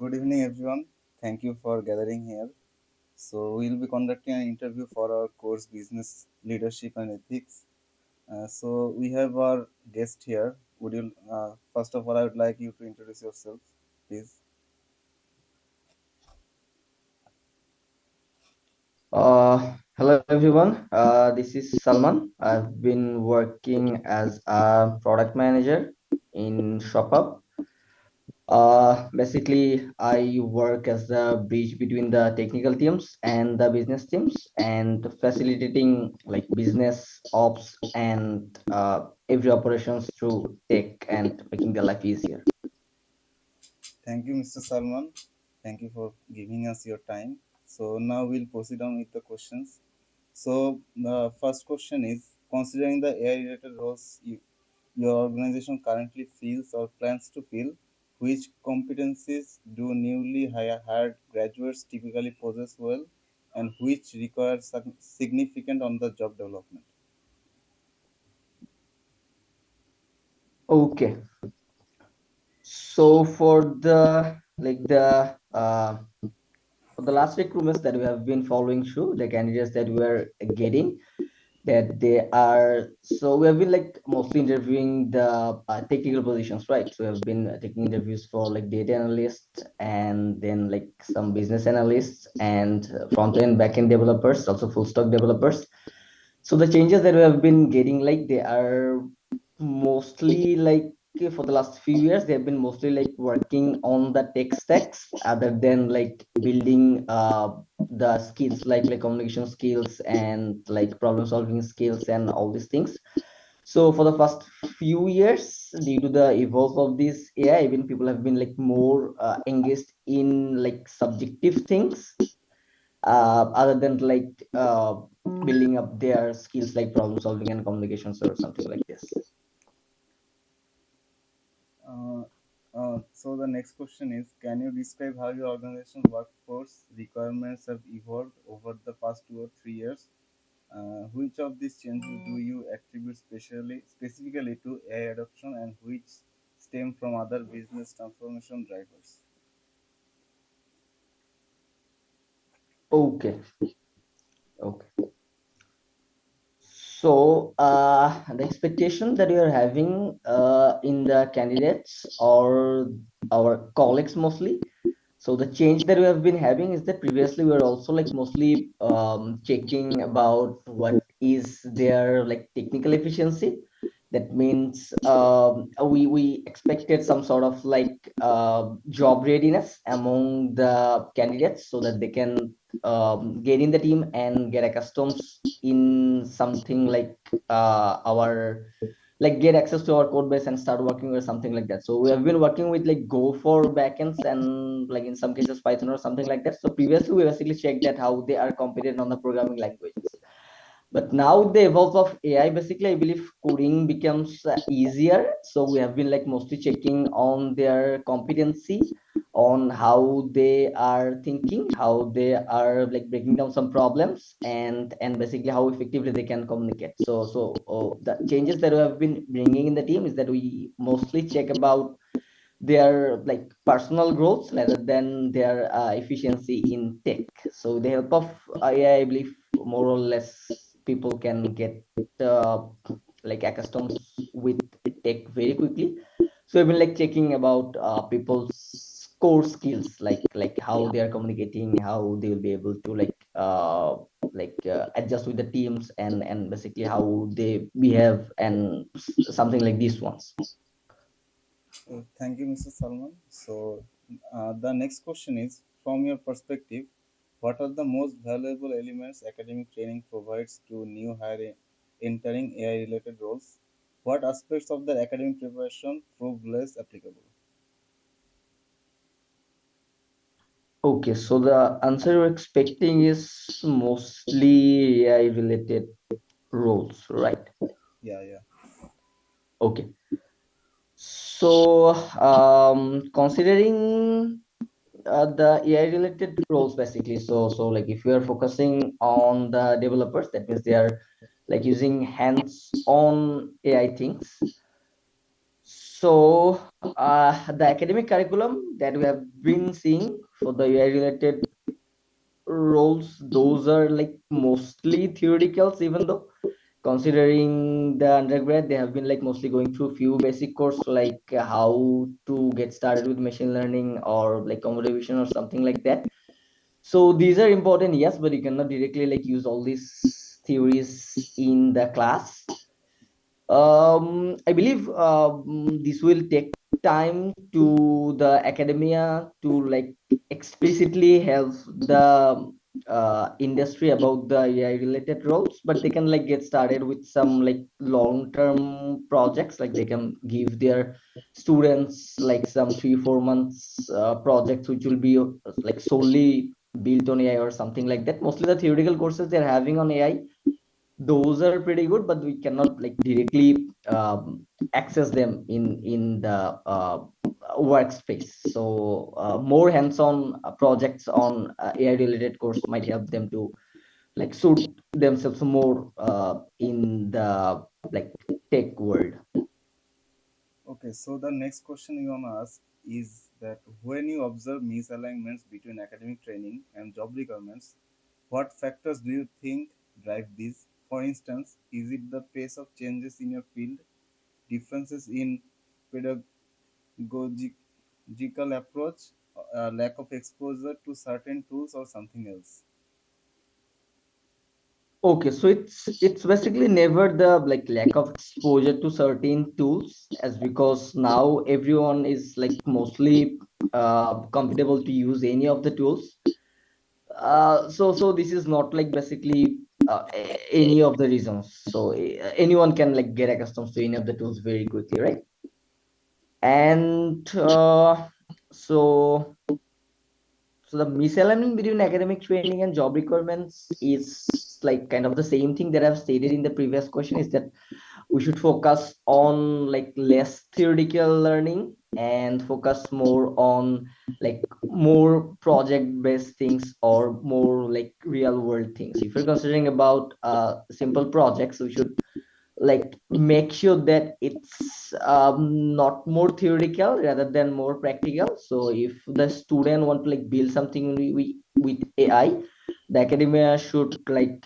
Good evening, everyone. Thank you for gathering here. So, we'll be conducting an interview for our course Business Leadership and Ethics. We have our guest here. Would you, first of all, I would like you to introduce yourself, please. Hello everyone. This is Salman. I've been working as a product manager in ShopUp. Basically, I work as the bridge between the technical teams and the business teams, and facilitating like business ops and every operations through tech and making their life easier. Thank you, Mr. Salman. Thank you for giving us your time. So, now we'll proceed on with the questions. So, the first question is considering the AI related roles your organization currently feels or plans to fill, which competencies do newly hired graduates typically possess well, and which require significant on the job development? Okay, so for the last recruitments that we have been following through, the candidates that we are getting, that they are, so we have been like mostly interviewing the technical positions, right? So we have been taking interviews for like data analysts, and then like some business analysts, and front end back end developers, also full stack developers. So the changes that we have been getting, like they are mostly like, for the last few years they have been mostly like working on the tech stacks other than like building the skills like communication skills and like problem solving skills and all these things. So for the first few years, due to the evolve of this AI, even people have been like more engaged in like subjective things other than like building up their skills like problem solving and communications or something like this. Uh, so the next question is, can you describe how your organization's workforce requirements have evolved over the past 2 or 3 years? Which of these changes do you attribute specifically to AI adoption, and which stem from other business transformation drivers? Okay, okay. So the expectation that we are having in the candidates or our colleagues mostly. So the change that we have been having is that previously we were also like mostly checking about what is their like technical efficiency. That means we expected some sort of like job readiness among the candidates so that they can get in the team and get accustomed in something like our like get access to our code base and start working or something like that. So we have been working with like Go for backends and like in some cases Python or something like that. So previously we basically checked that how they are competent on the programming languages. But now the evolve of AI, basically, I believe coding becomes easier. So we have been like mostly checking on their competency, on how they are thinking, how they are like breaking down some problems, and basically how effectively they can communicate. So the changes that we have been bringing in the team is that we mostly check about their like personal growth rather than their efficiency in tech. So the help of AI, I believe more or less people can get uh, like accustomed with tech very quickly. So I've been like checking about people's core skills, like how they are communicating, how they will be able to adjust with the teams, and basically how they behave and something like these ones. Thank you, Mr. Salman. The next question is, from your perspective, what are the most valuable elements academic training provides to new hire entering AI-related roles? What aspects of the academic preparation prove less applicable? Okay, so the answer you're expecting is mostly AI related roles, right? Yeah, yeah. Okay. So, considering the AI related roles basically, so like if we are focusing on the developers, that means they are like using hands-on AI things. So the academic curriculum that we have been seeing for the AI related roles, those are like mostly theoreticals, even though considering the undergrad they have been like mostly going through few basic course like how to get started with machine learning or like computer vision or something like that. So these are important, yes, but you cannot directly like use all these theories in the class. I believe this will take time to the academia to like explicitly help the industry about the AI related roles, but they can like get started with some like long term projects. Like they can give their students like some 3 4 months projects which will be like solely built on AI or something like that. Mostly the theoretical courses they're having on AI, those are pretty good, but we cannot like directly access them in the workspace. So more hands-on projects on AI related course might help them to like suit themselves more in the like tech world. Okay, so the next question you want to ask is that when you observe misalignments between academic training and job requirements, what factors do you think drive these? For instance, is it the pace of changes in your field, differences in pedagogical approach, lack of exposure to certain tools, or something else? Okay, so it's basically never the like lack of exposure to certain tools, as because now everyone is like mostly comfortable to use any of the tools. So this is not like basically any of the reasons. So anyone can like get accustomed to any of the tools very quickly, right? And so so the misalignment between academic training and job requirements is like kind of the same thing that I've stated in the previous question, is that we should focus on like less theoretical learning and focus more on like more project based things or more like real world things. If you're considering about simple projects, we should like make sure that it's not more theoretical rather than more practical. So if the student want to like build something with AI, the academia should like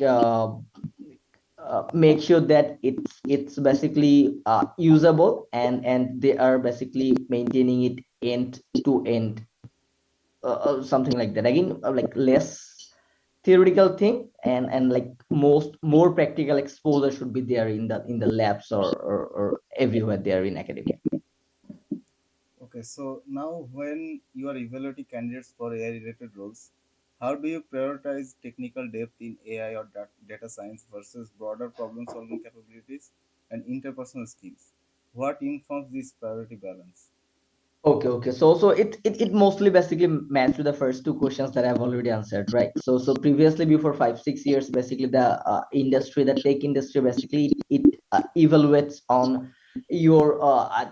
make sure that it's basically usable, and they are basically maintaining it end to end, something like that. Again, like less theoretical thing, and like most more practical exposure should be there in the labs or everywhere there in academia. Okay, so now when you are evaluating candidates for AI related roles, how do you prioritize technical depth in AI or data science versus broader problem solving capabilities and interpersonal skills? What informs this priority balance? Okay. So it mostly basically matched with the first two questions that I've already answered, right? So previously, before 5 6 years, basically the industry, the tech industry, basically it evaluates on your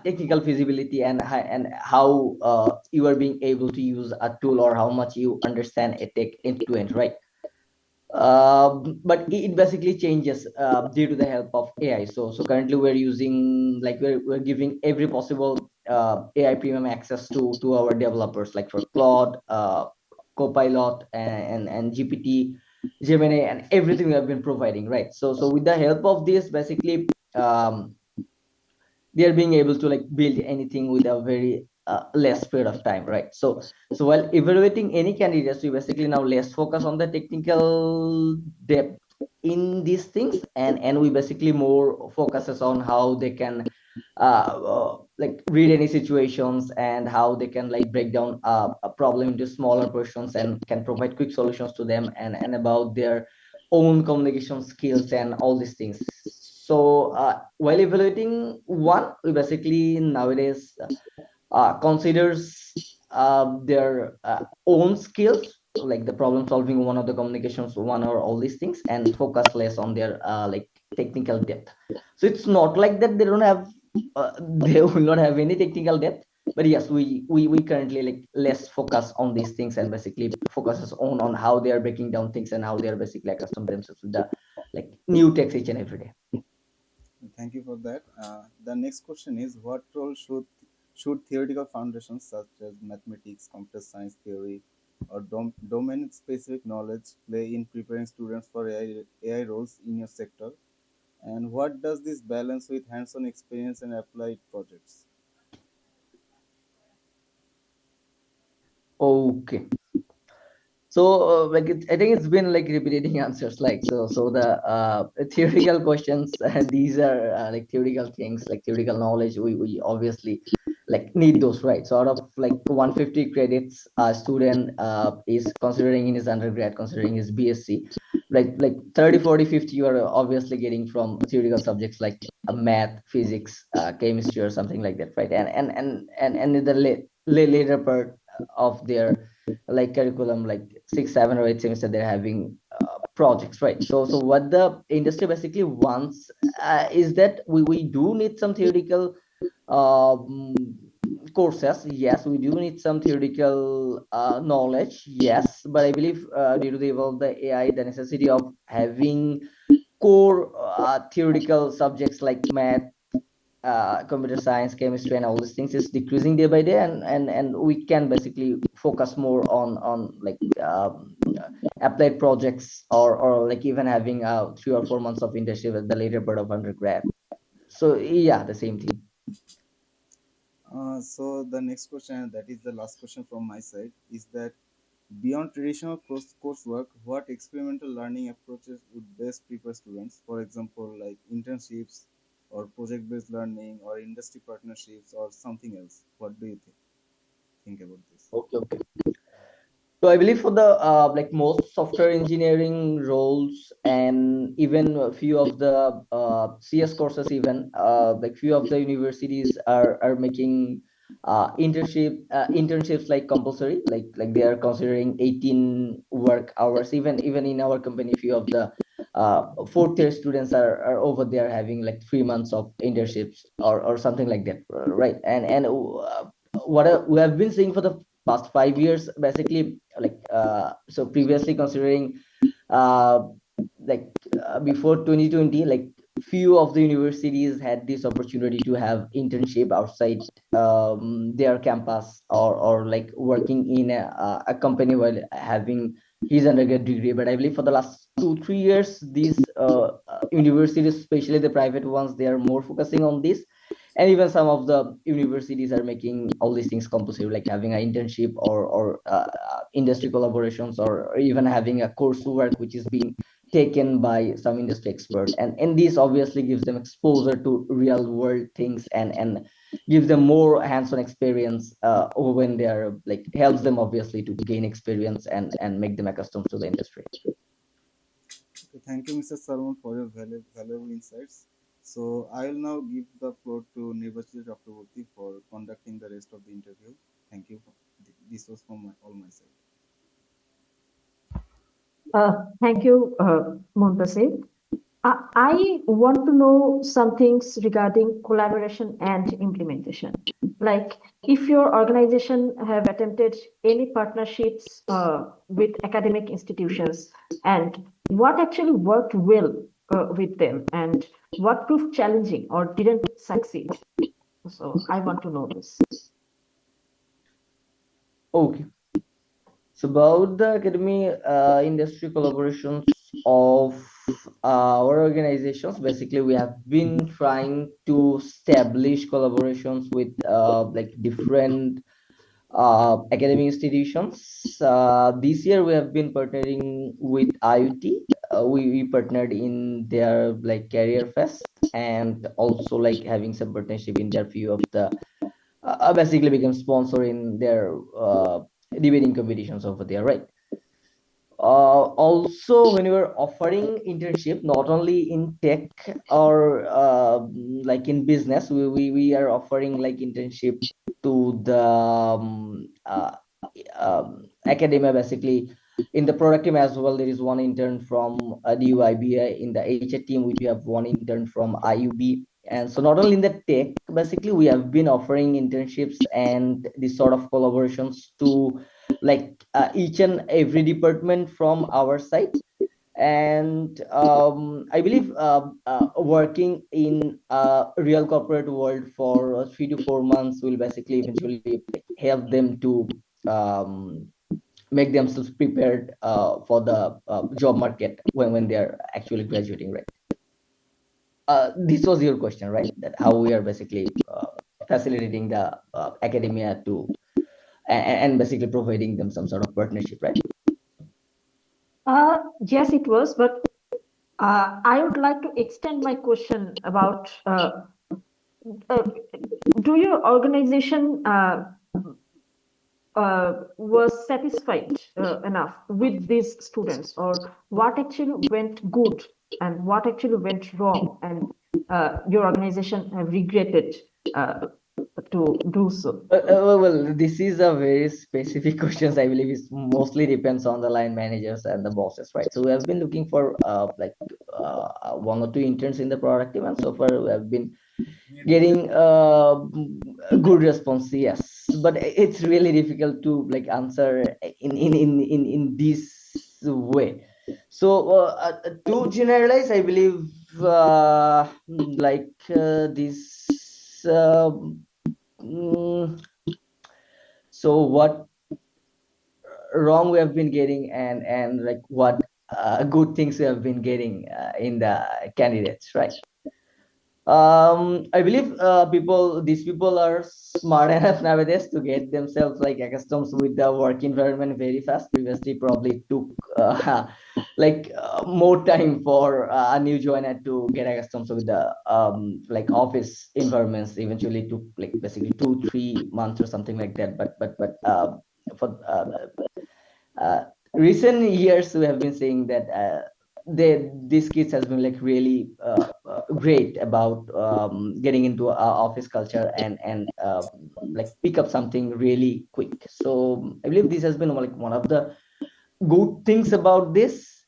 technical feasibility and how you are being able to use a tool or how much you understand a tech end to end, right? But it basically changes due to the help of AI. So currently we're using like we're giving every possible AI premium access to our developers, like for Claude, Copilot, and GPT, Gemini, and everything we have been providing, right? So with the help of this, basically they are being able to like build anything with a very less period of time, right? So while evaluating any candidates, we basically now less focus on the technical depth in these things, and we basically more focuses on how they can like read any situations and how they can like break down a problem into smaller portions and can provide quick solutions to them, and about their own communication skills and all these things. So while evaluating one, we basically nowadays considers their own skills, like the problem solving one, or the communications one, or all these things, and focus less on their like technical depth. So it's not like that they don't have they will not have any technical depth, but yes, we currently like less focus on these things and basically focuses on how they are breaking down things and how they are basically accustomed themselves to the like new text each and every day. Thank you for that. The next question is, what role should theoretical foundations such as mathematics, computer science theory, or domain-specific knowledge play in preparing students for AI roles in your sector? And what does this balance with hands-on experience and applied projects? Okay. So like I think it's been like repeating answers like so the theoretical questions these are like theoretical things like theoretical knowledge we obviously like need those, right? So out of like 150 credits a student is considering in his undergrad, considering his BSc, like 30, 40, 50 you are obviously getting from theoretical subjects like math, physics, chemistry or something like that, right? And in the later part of their like curriculum, like 6, 7 or 8 semester they're having projects, right? So what the industry basically wants is that we do need some theoretical um, courses. Yes, we do need some theoretical knowledge, yes, but I believe due to the evolve of the AI, the necessity of having core theoretical subjects like math, computer science, chemistry, and all these things is decreasing day by day, and we can basically focus more on like applied projects, or like even having 3 or 4 months of internship at the later part of undergrad. So yeah, the same thing. So the next question, and that is the last question from my side, is that beyond traditional coursework, what experimental learning approaches would best prepare students? For example, like internships or project-based learning or industry partnerships or something else. What do you think about this? Okay, okay. So I believe for the like most software engineering roles, and even a few of the CS courses, even like few of the universities are making internships like compulsory, like they are considering 18 work hours. Even in our company, few of the fourth year students are over there having like 3 months of internships or something like that, right? And what we have been seeing for the past 5 years basically, like so previously considering uh like before 2020, like few of the universities had this opportunity to have internship outside their campus, or like working in a company while having his undergrad degree. But I believe for the last 2, 3 years, these universities, especially the private ones, they are more focusing on this. And even some of the universities are making all these things compulsory, like having an internship, or industry collaborations, or even having a coursework which is being taken by some industry expert. And this obviously gives them exposure to real world things, and gives them more hands-on experience when they are like helps them obviously to gain experience and make them accustomed to the industry. Okay, thank you, Mr. Salman, for your valuable insights. So I will now give the floor to Nirbachit Chakraborty for conducting the rest of the interview. Thank you. This was from all my side. Thank you, Montasir. I want to know some things regarding collaboration and implementation. Like, if your organization have attempted any partnerships with academic institutions, and what actually worked well with them, and what proved challenging or didn't succeed. So I want to know this. Okay. So about the academy industry collaborations of our organizations, basically we have been trying to establish collaborations with like different academic institutions. This year we have been partnering with IUT. We partnered in their like career fest, and also like having some partnership in their few of the basically become sponsor in their debating competitions over there, right? Also when we were offering internship not only in tech or like in business, we are offering like internship to the academia, basically in the product team as well. There is one intern from DUIBA. In the HR team we have one intern from IUB. And so not only in the tech, basically we have been offering internships and this sort of collaborations to like each and every department from our side. And I believe working in a real corporate world for 3 to 4 months will basically eventually help them to um, make themselves prepared for the job market when they are actually graduating, right? This was your question, right? That how we are basically facilitating the academia to and basically providing them some sort of partnership, right? Yes, it was, but I would like to extend my question about uh, do your organization was satisfied enough with these students, or what actually went good and what actually went wrong, and your organization have regretted uh, to do so. Well, this is a very specific questions. I believe it mostly depends on the line managers and the bosses, right? So we have been looking for one or two interns in the product team, and so far we have been getting a good response. Yes, but it's really difficult to like answer in this way. So to generalize, I believe this. Mm, so what wrong we have been getting, and like what good things we have been getting in the candidates, right? I believe these people are smart enough nowadays to get themselves like accustomed with the work environment very fast. Previously probably it took more time for a new joiner to get accustomed with the like office environments. Eventually it took like basically 2 3 months or something like that, but for uh, recent years we have been saying that these kids has been like really great about getting into our office culture and like pick up something really quick. So I believe this has been like one of the good things about this.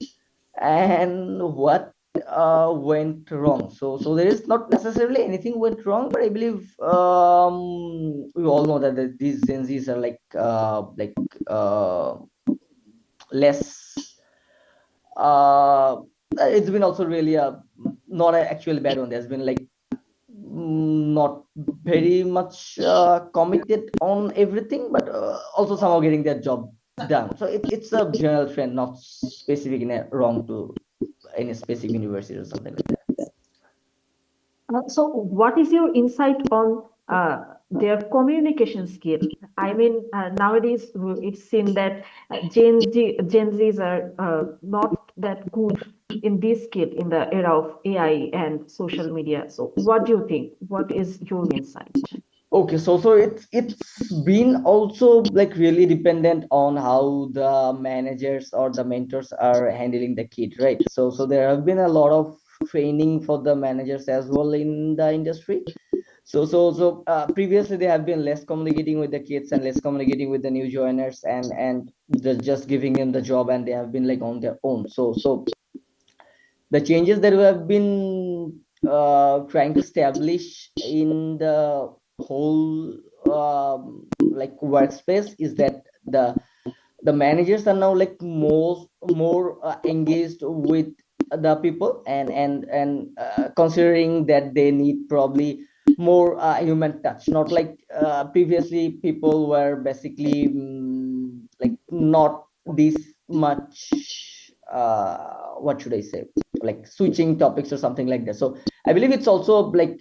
And what went wrong, so there is not necessarily anything went wrong, but I believe we all know that these Gen Zs are less uh it's been also really a not an actual bad one. There's been like not very much committed on everything, but also somehow getting their job done. So it's a general trend, not specific in a wrong to any specific university or something like that. So, what is your insight on their communication skill? I mean, nowadays it's seen that Gen Zs are not that good in this skill in the era of AI and social media. So, what do you think? What is your insight? Okay, so it's been also like really dependent on how the managers or the mentors are handling the kid, right? So there have been a lot of training for the managers as well in the industry. So previously they have been less communicating with the kids and less communicating with the new joiners, and just giving them the job, and they have been like on their own. So the changes that we have been trying to establish in the whole like workspace is that the managers are now like more engaged with the people, and considering that they need probably more human touch, not like previously people were basically like not this much what should I say, like switching topics or something like that. So I believe it's also like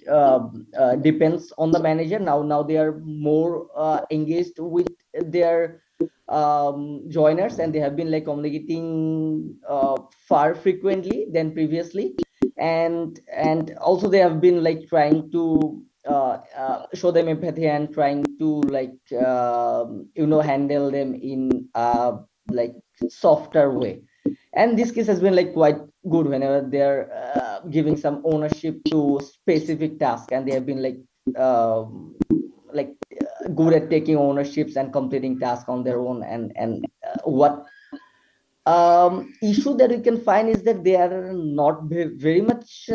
depends on the manager. Now they are more engaged with their joiners, and they have been like communicating far frequently than previously. And also they have been like trying to show them empathy and trying to like handle them in like softer way. And this case has been like quite good whenever they're giving some ownership to specific task, and they have been like good at taking ownerships and completing tasks on their own. And what issue that we can find is that they are not very much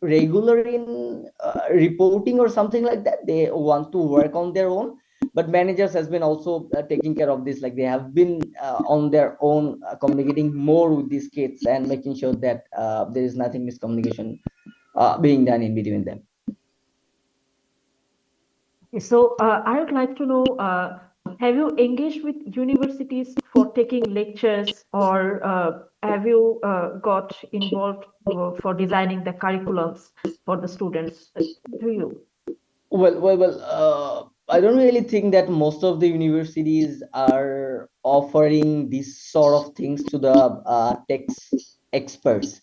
regular in reporting or something like that. They want to work on their own, but managers has been also taking care of this, like they have been on their own communicating more with these kids and making sure that there is nothing miscommunication being done in between them. So, I would like to know, have you engaged with universities for taking lectures, or have you got involved for designing the curriculums for the students? Do you? I don't really think that most of the universities are offering these sort of things to the tech experts.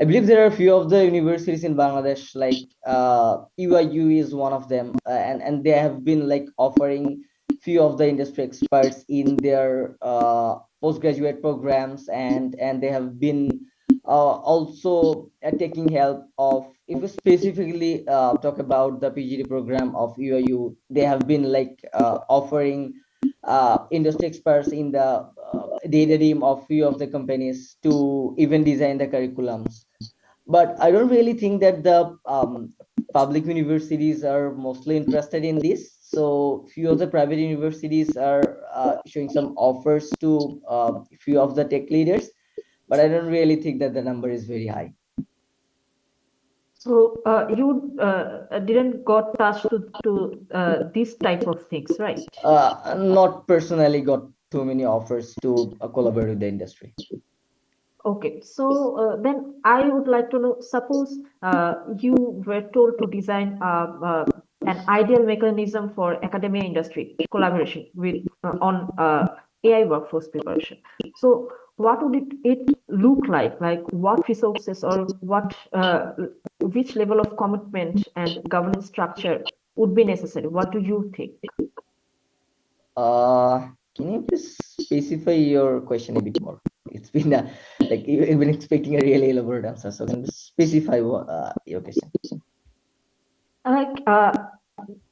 I believe there are a few of the universities in Bangladesh, like UIU is one of them, and they have been like offering few of the industry experts in their postgraduate programs, and they have been also taking help of, if we specifically talk about the PGD program of UIU, they have been like offering industry experts in the data team of few of the companies to even design the curriculums. But I don't really think that the public universities are mostly interested in this. So few of the private universities are showing some offers to few of the tech leaders, but I don't really think that the number is very high. So, you didn't got touched to this type of things, right? Not personally got too many offers to collaborate with the industry. Okay, so then I would like to know, suppose you were told to design an ideal mechanism for academia industry collaboration with on AI workforce preparation. So what would it look like? Like what resources, or what which level of commitment and governance structure would be necessary? What do you think? Can you please specify your question a bit more? It's been like you've been expecting a really elaborate answer, so can you specify what, your question? Like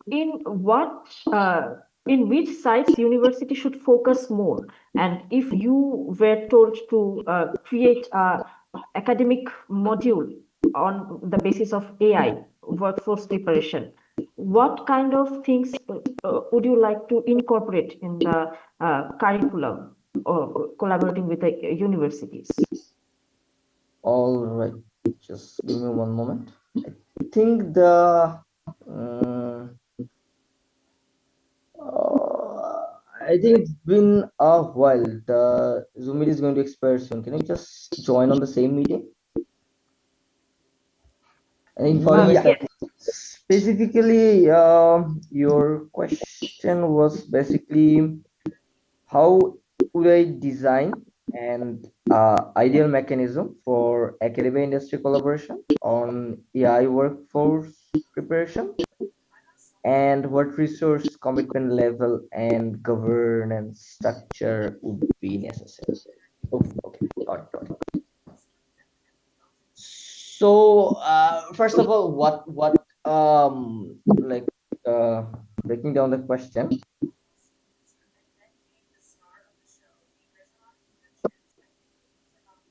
in what in which sites university should focus more, and if you were told to create a academic module on the basis of AI workforce preparation, what kind of things would you like to incorporate in the curriculum or collaborating with the universities? All right, just give me one moment. I think the I think it's been a while. The Zoom meeting is going to expire soon. Can you just join on the same meeting? I think for you, Yes. specifically, your question was basically how would I design an ideal mechanism for academic industry collaboration on AI workforce preparation, and what resource commitment level and governance structure would be necessary. Okay, okay, got it. So, first of all, what like breaking down the question.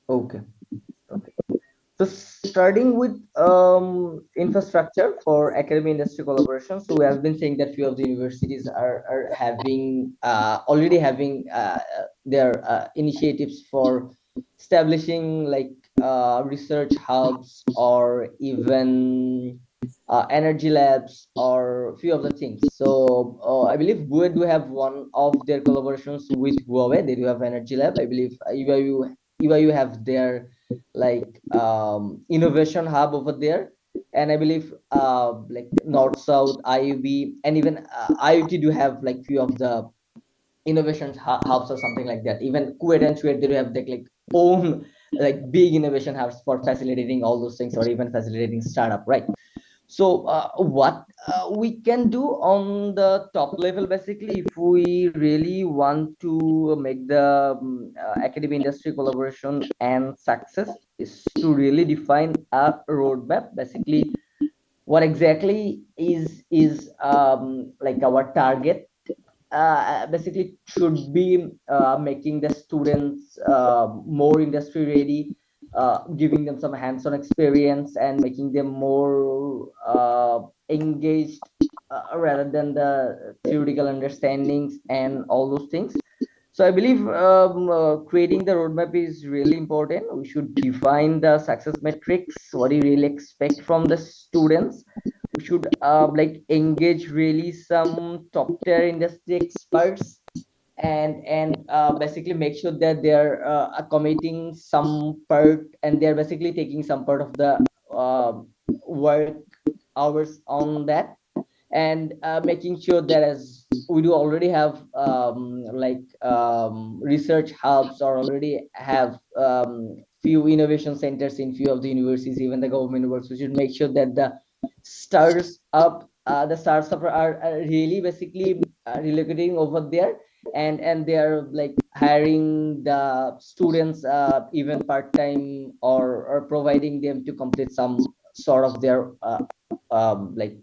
Okay, okay. So starting with infrastructure for academic industry collaboration. So we have been saying that few of the universities are having already having their initiatives for establishing like research hubs, or even energy labs, or few of the things. So I believe BUE do have one of their collaborations with Huawei. They do have energy lab. I believe UIU have their like innovation hub over there, and I believe like North South IUB and even IUT do have like few of the innovation hubs or something like that. Even Kuwait and Kuwait, they do have like own like big innovation hubs for facilitating all those things, or even facilitating startup, right? So what we can do on the top level, basically, if we really want to make the academic industry collaboration and success, is to really define a roadmap. Basically, what exactly is like our target. Basically, should be making the students more industry ready, giving them some hands-on experience, and making them more engaged rather than the theoretical understandings and all those things. So I believe creating the roadmap is really important. We should define the success metrics, what you really expect from the students. We should like engage really some top tier industry experts, and basically make sure that they're committing some part, and they're basically taking some part of the work hours on that, and making sure that as we do already have research hubs, or already have few innovation centers in few of the universities, even the government works, we should make sure that the startups are really basically relocating over there, and they are like hiring the students even part-time, or providing them to complete some sort of their like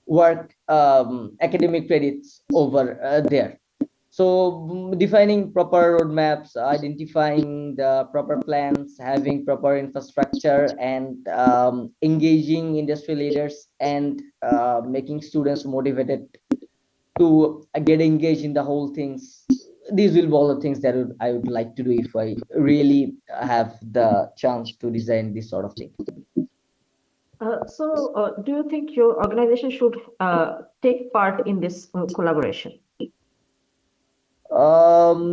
work academic credits over there. So defining proper roadmaps, identifying the proper plans, having proper infrastructure, and engaging industry leaders, and making students motivated to get engaged in the whole things. These will be all the things that I would like to do if I really have the chance to design this sort of thing. Do you think your organization should take part in this collaboration?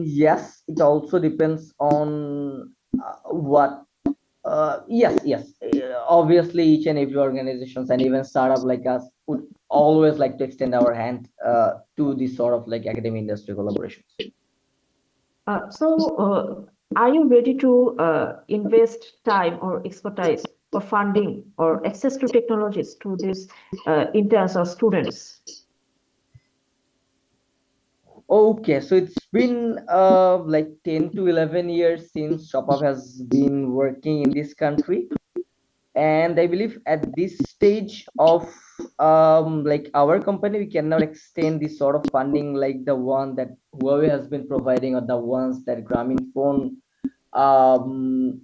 Yes, it also depends on what. Yes. Obviously, each and every organizations and even startup like us would always like to extend our hand to this sort of like academic industry collaborations. Are you ready to invest time or expertise or funding or access to technologies to these interns or students? Okay, so it's been like 10 to 11 years since ShopUp has been working in this country, and I believe at this stage of like our company, we cannot extend this sort of funding like the one that Huawei has been providing, or the ones that Grameenphone,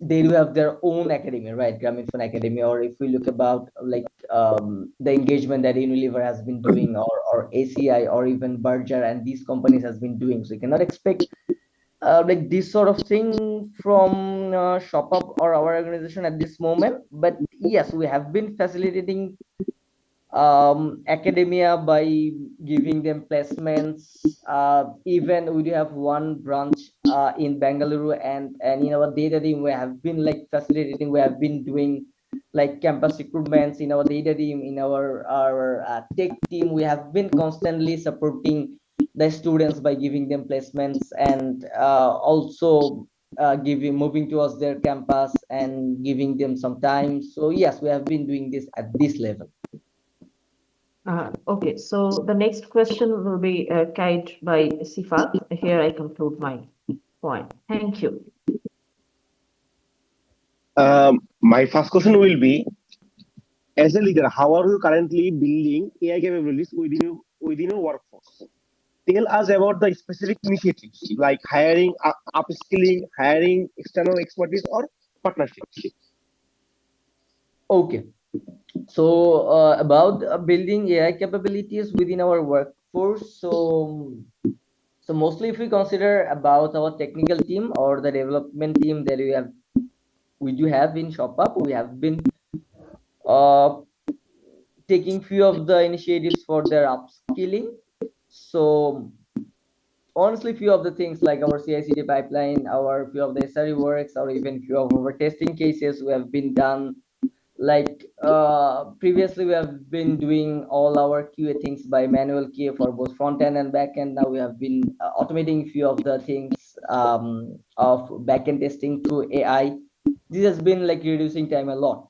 they do have their own academy, right? Grameenphone Academy. Or if we look about like the engagement that Unilever has been doing, or ACI, or even Berger, and these companies has been doing. So you cannot expect like this sort of thing from ShopUp or our organization at this moment. But yes, we have been facilitating academia by giving them placements. Even we do have one branch in Bangalore, and in our data team we have been like facilitating. We have been doing like campus recruitments in our data team, in our tech team. We have been constantly supporting the students by giving them placements, and also giving moving towards their campus and giving them some time. So yes, we have been doing this at this level. Okay, so the next question will be carried by Sifat. Here I conclude my point. Thank you. My first question will be, as a leader, how are you currently building AI capabilities within your workforce? Tell us about the specific initiatives like hiring, upskilling, hiring external expertise, or partnerships. Okay, so about building AI capabilities within our workforce. So mostly if we consider about our technical team or the development team that we do have in ShopUp, we have been uh, taking few of the initiatives for their upskilling. So honestly, few of the things like our CI/CD pipeline, our few of the SRE works, or even few of our testing cases we have been done. Like previously we have been doing all our QA things by manual QA for both front end and back end. Now we have been automating few of the things of back end testing through AI. This has been like reducing time a lot.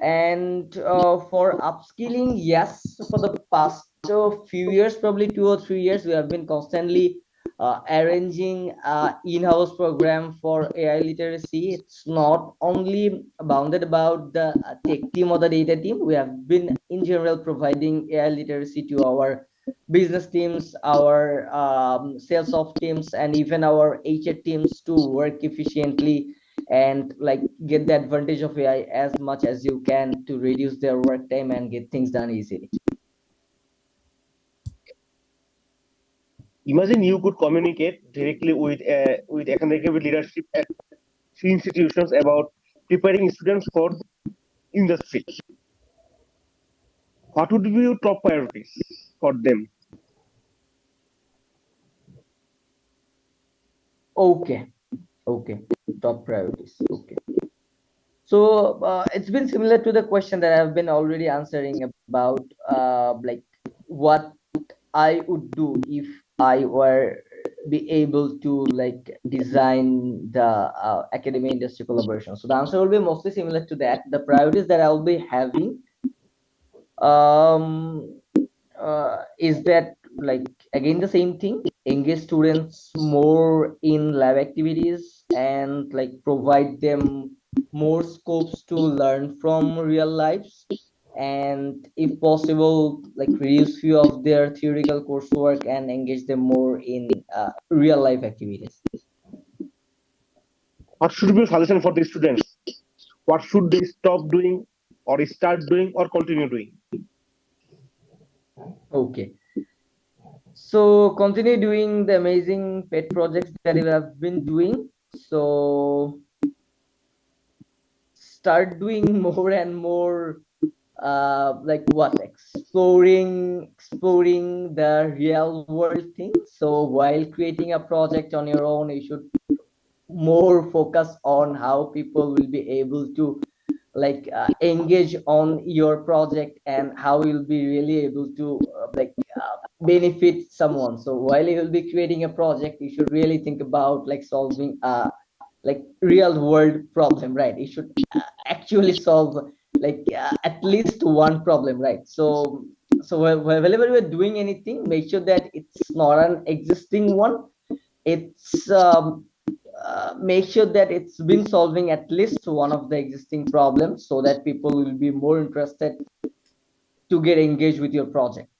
And for upskilling, yes, for the past few years, probably 2 or 3 years, we have been constantly arranging in-house program for AI literacy. It's not only bounded about the tech team or the data team. We have been in general providing AI literacy to our business teams, our sales of teams, and even our HR teams to work efficiently and like get the advantage of AI as much as you can to reduce their work time and get things done easily. Imagine you could communicate directly with academic leadership at institutions about preparing students for industry. What would be your top priorities for them? Okay, okay. Top priorities. Okay. So it's been similar to the question that I've been already answering about like what I would do if I were be able to like design the academy industry collaboration. So the answer will be mostly similar to that. The priorities that I'll be having um is that like again the same thing, engage students more in lab activities and like provide them more scopes to learn from real lives, and if possible like reduce few of their theoretical coursework and engage them more in real life activities. What should be your suggestion for the students? What should they stop doing or start doing or continue doing? Okay, so continue doing the amazing pet projects that you have been doing. So start doing more and more like what, exploring the real world things. So while creating a project on your own, you should more focus on how people will be able to like engage on your project and how you'll be really able to benefit someone. So while you will be creating a project, you should really think about like solving like real world problem, right? You should actually solve like at least one problem, right? So whenever you're doing anything, make sure that it's not an existing one. It's make sure that it's been solving at least one of the existing problems so that people will be more interested to get engaged with your project.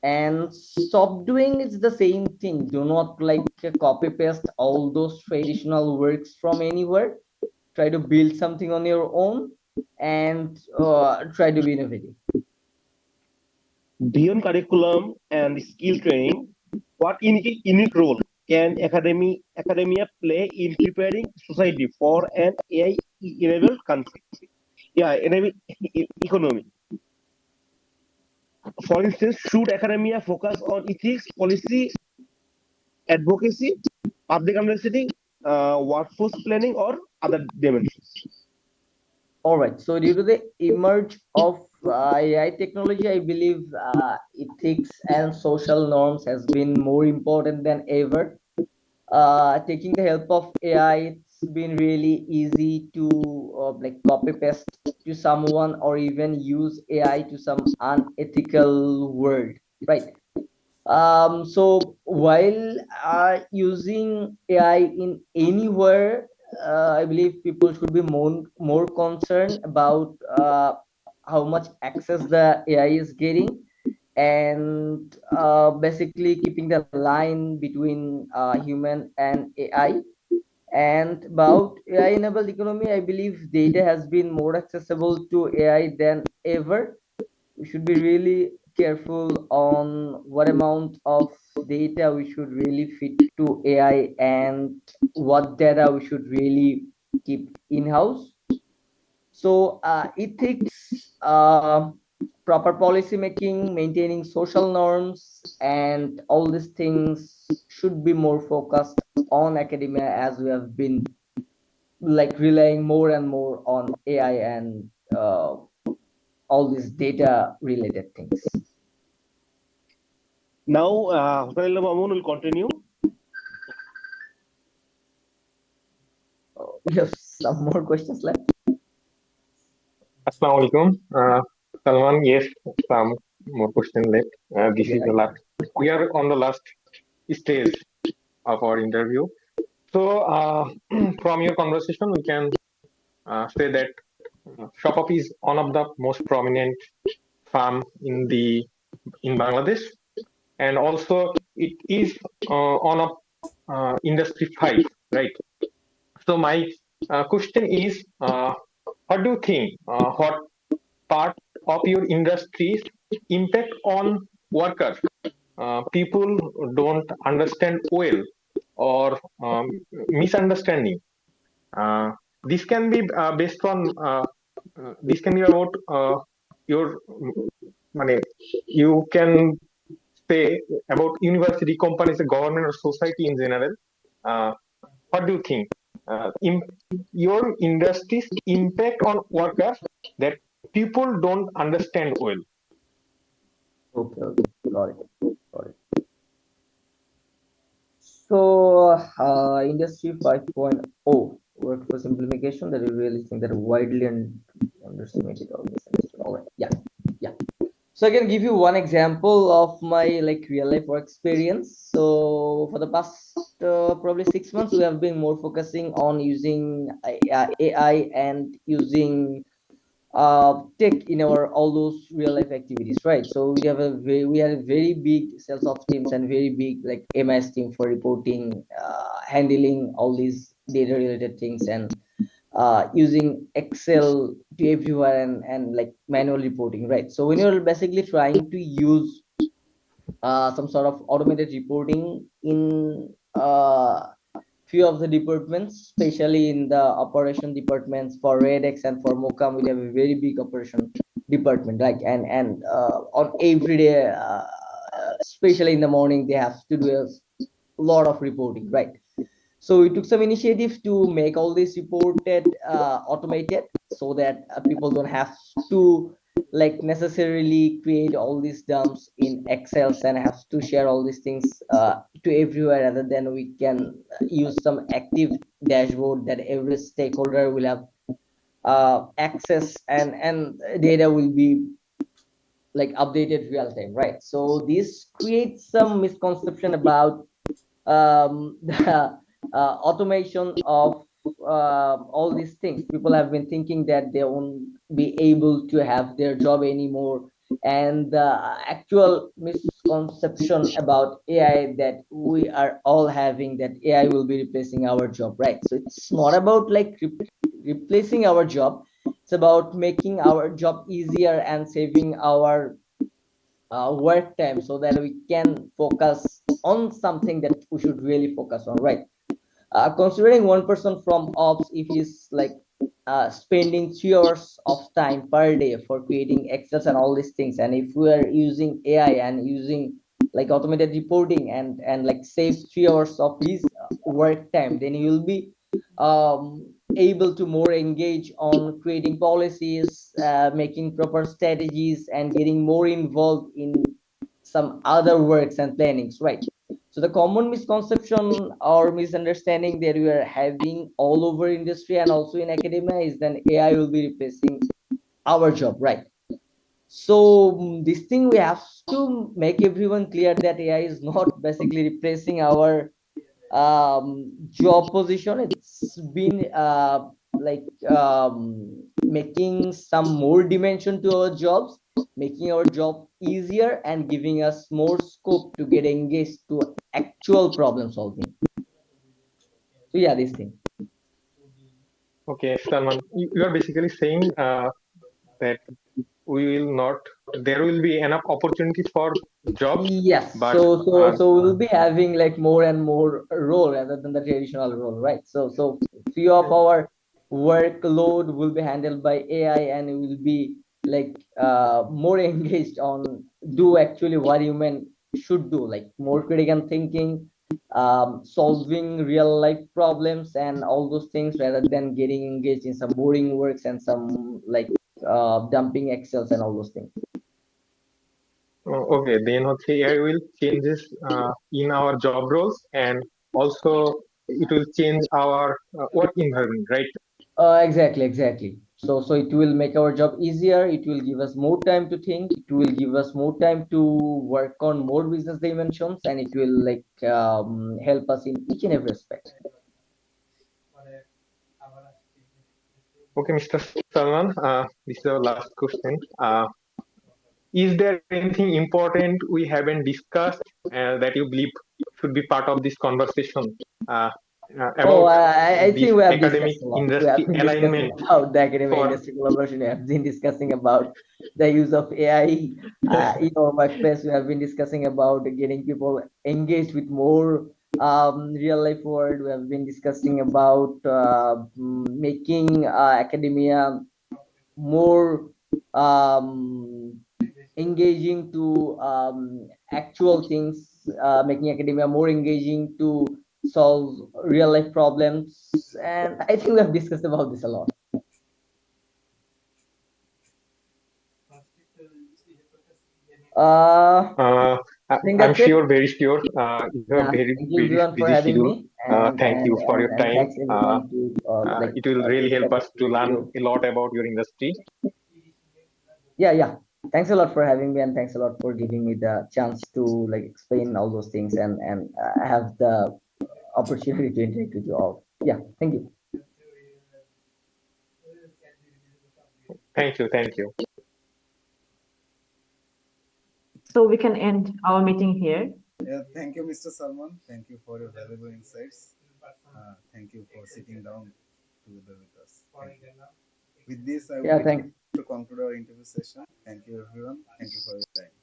And stop doing it's the same thing. Do not like copy paste all those traditional works from anywhere. Try to build something on your own and try to be innovative. Beyond curriculum and skill training, what unique role can academia play in preparing society for an AI-enabled country? Yeah, enabled economy. For instance, should academia focus on ethics, policy, advocacy, public understanding, workforce planning, or other dimensions? All right. So due to the emerge of AI technology, I believe ethics and social norms has been more important than ever. Taking the help of AI, it's been really easy to like copy paste to someone or even use AI to some unethical word, right? So while using AI in anywhere, I believe people should be more concerned about how much access the AI is getting, and basically keeping the line between human and AI. And about AI enabled economy, I believe data has been more accessible to AI than ever. We should be really careful on what amount of data we should really feed to AI and what data we should really keep in-house. So ethics, proper policy making, maintaining social norms, and all these things should be more focused on academia, as we have been like relying more and more on AI and all these data related things. Now, Hosanillah Mamun will continue. We have some more questions left. Assalamu alaikum. Salman, yes, some more question left. This is the Yeah. last. We are on the last stage of our interview. So, from your conversation, we can say that Shopop is one of the most prominent farm in Bangladesh, and also it is on a industry 5, right? So my question is, what do you think? What part of your industry's impact on workers people don't understand well or misunderstanding. Uh, this can be based on this can be about your money. You can say about university, companies, government, or society in general. Uh, what do you think? Your industry's impact on workers that people don't understand well. Okay, okay, got it, got it. So, Industry 5.0 workforce implementation that you really think that are widely underestimated or misunderstood. All right, yeah, yeah. So I can give you one example of my like real life work experience. So for the past probably 6 months, we have been more focusing on using AI and using tech in our all those real life activities, right? So we have a very big sales of teams and very big like MS team for reporting, handling all these data related things, and using Excel to everywhere, and like manual reporting, right? So when you're basically trying to use some sort of automated reporting in few of the departments, especially in the operation departments for Redex and for Mocam, we have a very big operation department, like and on every day, especially in the morning, they have to do a lot of reporting, right? So we took some initiative to make all this reported automated so that people don't have to like necessarily create all these dumps in Excels and have to share all these things to everywhere, rather than we can use some active dashboard that every stakeholder will have access, and data will be like updated real time, right? So this creates some misconception about the automation of all these things. People have been thinking that they won't be able to have their job anymore, and the actual misconception about AI that we are all having, that AI will be replacing our job, right? So it's not about like replacing our job. It's about making our job easier and saving our work time so that we can focus on something that we should really focus on, right? Considering one person from ops, if he's like spending 3 hours of time per day for creating excels and all these things, and if we are using AI and using like automated reporting and like save 3 hours of his work time, then he will be able to more engage on creating policies, making proper strategies, and getting more involved in some other works and plannings, right? So the common misconception or misunderstanding that we are having all over industry and also in academia is that AI will be replacing our job, right? So this thing we have to make everyone clear that AI is not basically replacing our job position. It's been like making some more dimension to our jobs, making our job easier and giving us more scope to get engaged to actual problem solving. So yeah, this thing. Okay, Salman, you are basically saying that we will not, there will be enough opportunities for jobs, Yes, but so we'll be having like more and more role rather than the traditional role, right? So few of our workload will be handled by AI, and we will be like more engaged on do actually what human should do, like more critical thinking, solving real life problems and all those things, rather than getting engaged in some boring works and some like dumping Excels and all those things. okay, then okay, AI will changes in our job roles, and also it will change our work environment, right? Exactly, exactly. So it will make our job easier. It will give us more time to think. It will give us more time to work on more business dimensions, and it will like help us in each and every aspect. Okay, Mr. Salman, this is our last question. Is there anything important we haven't discussed that you believe should be part of this conversation? Uh, Oh, about I this think we have academic discussed a lot. We have industry been discussing alignment about the academic for industry collaboration. We have been discussing about the use of AI in our workplace. We have been discussing about getting people engaged with more real life world. We have been discussing about making academia more um, engaging to actual things, making academia more engaging to solve real life problems. And I think we have discussed about this a lot. uh, I think I'm that's it. sure, very sure, you have Yeah, very thank you very everyone for busy having schedule. me, and Thank you for your time. thanks everyone to It will really help us to learn video. a lot about your industry. Yeah. Thanks a lot for having me, and thanks a lot for giving me the chance to like explain all those things and have the opportunity to interact with you all. Yeah, thank you. Thank you. So we can end our meeting here. Yeah, thank you, Mr. Salman. Thank you for your valuable insights. Thank you for sitting down together with us. Thank you. With this, I would Yeah, like thanks. to conclude our interview session. Thank you, everyone. Thank you for your time.